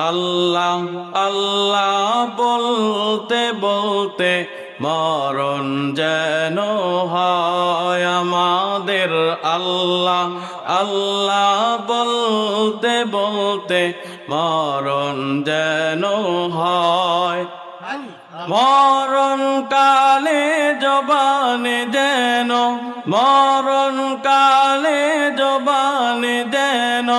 আল্লাহ আল্লাহ বলতে বলতে মরণ যেন হয় আমাদের। আল্লাহ আল্লাহ বলতে বলতে মরণ যেন হয়। মরণ কালে জবানে যেন, মরণ কালে জবানে যেন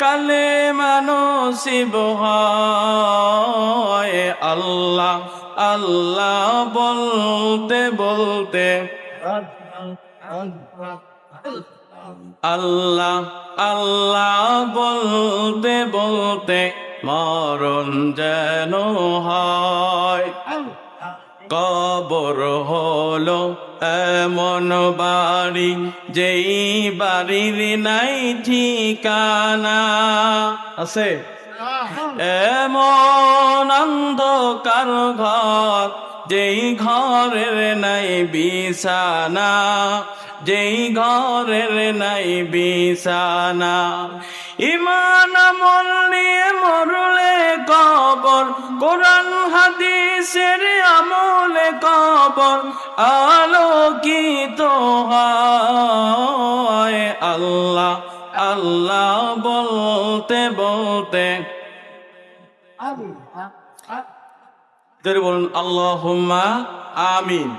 কালেমা নসিব হয়। আল্লাহ আল্লাহ বলতে বলতে, আল্লাহ আল্লাহ বলতে বলতে মরণ যেন হয়। কবর হলো এমন বাড়ি যেই বাড়ির নাই ঠিকানা। আছে এমন অন্ধকার ঘর যেই ঘরের নাই বিছানা, যেই ঘরের নাই বিছানা। ঈমান আমল নিয়ে মরলে কবর, কোরআন হাদিসের আমলে কবর আলোকিত হয়। আল্লাহ আল্লাহ বলতে বলতে, বলুন আল্লাহুম্মা আমিন।